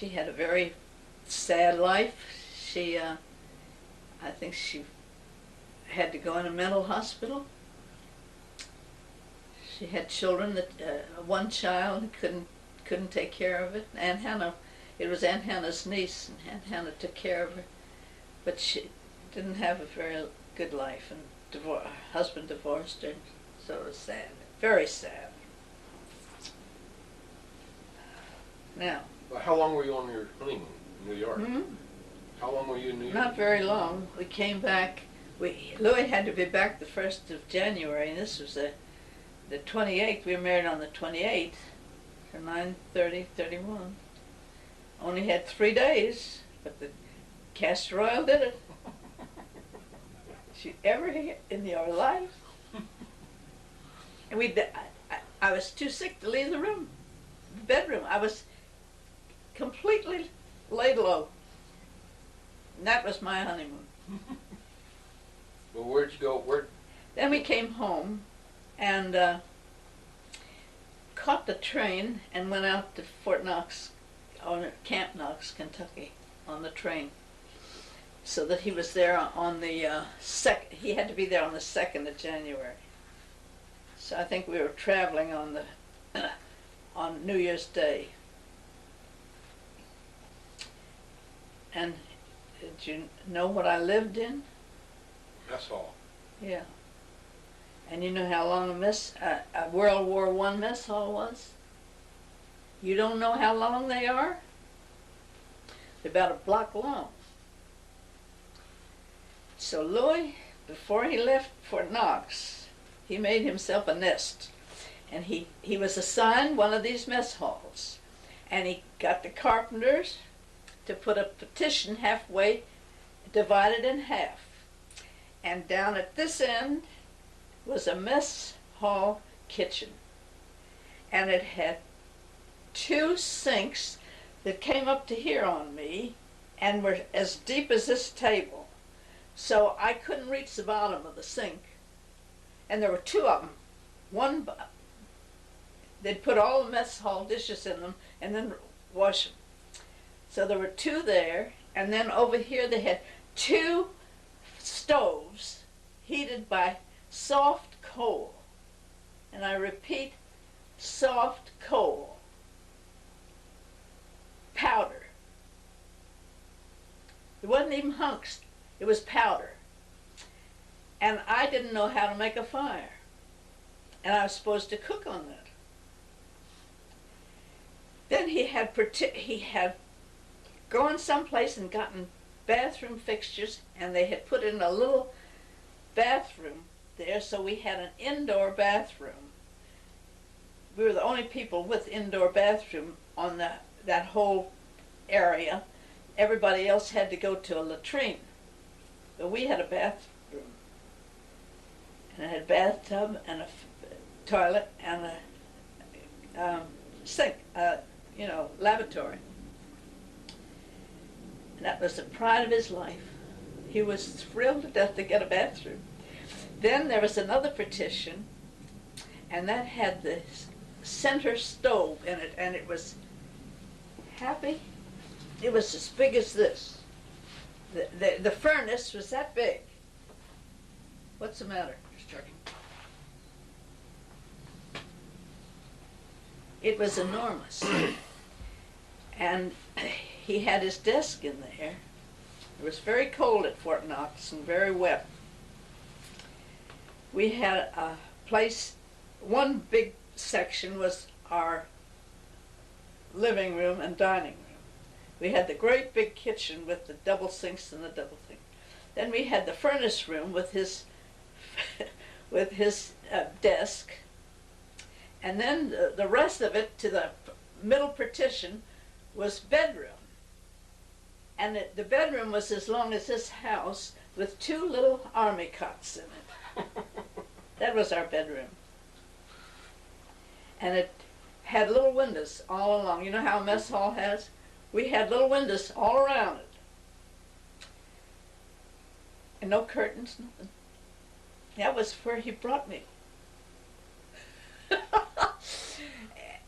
she had a very sad life. She, I think she had to go in a mental hospital. She had children that, one child couldn't take care of it. Aunt Hannah, it was Aunt Hannah's niece, and Aunt Hannah took care of her. But she didn't have a very good life, and her husband divorced her, so it was sad, very sad. Now. Well, how long were you on your honeymoon in New York? Hmm? How long were you in New York? Not very long. We came back. Louis had to be back the 1st of January, and this was the 28th. We were married on the 28th for 9/30/31. Only had 3 days, but the castor oil did it. Did you ever hear in your life? And I was too sick to leave the room, the bedroom. I was completely laid low. And that was my honeymoon. Well, where'd you go? Then we came home and caught the train and went out to Fort Knox, or Camp Knox, Kentucky, on the train. So that he was there on the he had to be there on the 2nd of January. So I think we were traveling on on New Year's Day. And did you know what I lived in? Mess hall. Yeah. And you know how long a World War I mess hall was? You don't know how long they are? They're about a block long. So Louis, before he left Fort Knox, he made himself a nest. And he was assigned one of these mess halls. And he got the carpenters to put a partition halfway, divided in half. And down at this end was a mess hall kitchen. And it had 2 sinks that came up to here on me and were as deep as this table. So I couldn't reach the bottom of the sink. And there were 2 of them. One, they'd put all the mess hall dishes in them and then wash them. So there were 2 there, and then over here they had 2 stoves heated by soft coal. And I repeat, soft coal. Powder. It wasn't even hunks, it was powder. And I didn't know how to make a fire. And I was supposed to cook on that. Then he had gone someplace and gotten bathroom fixtures, and they had put in a little bathroom there, so we had an indoor bathroom. We were the only people with indoor bathroom on that whole area. Everybody else had to go to a latrine. But we had a bathroom. And it had a bathtub and a toilet and a sink, lavatory. And that was the pride of his life. He was thrilled to death to get a bathroom. Then there was another partition, and that had the center stove in it, and it was happy. It was as big as this. The furnace was that big. What's the matter? Just checking. It was enormous. And he had his desk in there. It was very cold at Fort Knox and very wet. We had a place, one big section was our living room and dining room. We had the great big kitchen with the double sinks and the double thing. Then we had the furnace room with his desk. And then the rest of it, to the middle partition, was bedroom. And the bedroom was as long as this house with 2 little army cots in it. That was our bedroom. And it had little windows all along. You know how a mess hall has? We had little windows all around it. And no curtains, nothing. That was where he brought me.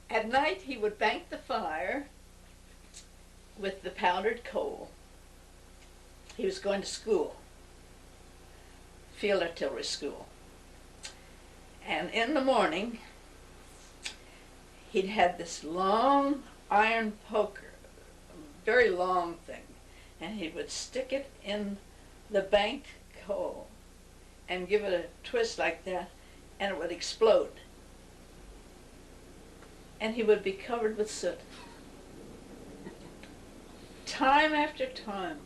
At night he would bank the fire, with the powdered coal. He was going to school, field artillery school. And in the morning, he'd had this long iron poker, a very long thing, and he would stick it in the banked coal and give it a twist like that, and it would explode. And he would be covered with soot. Time after time.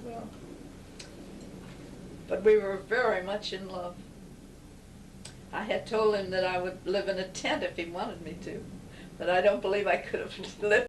Well, but we were very much in love. I had told him that I would live in a tent if he wanted me to, but I don't believe I could have lived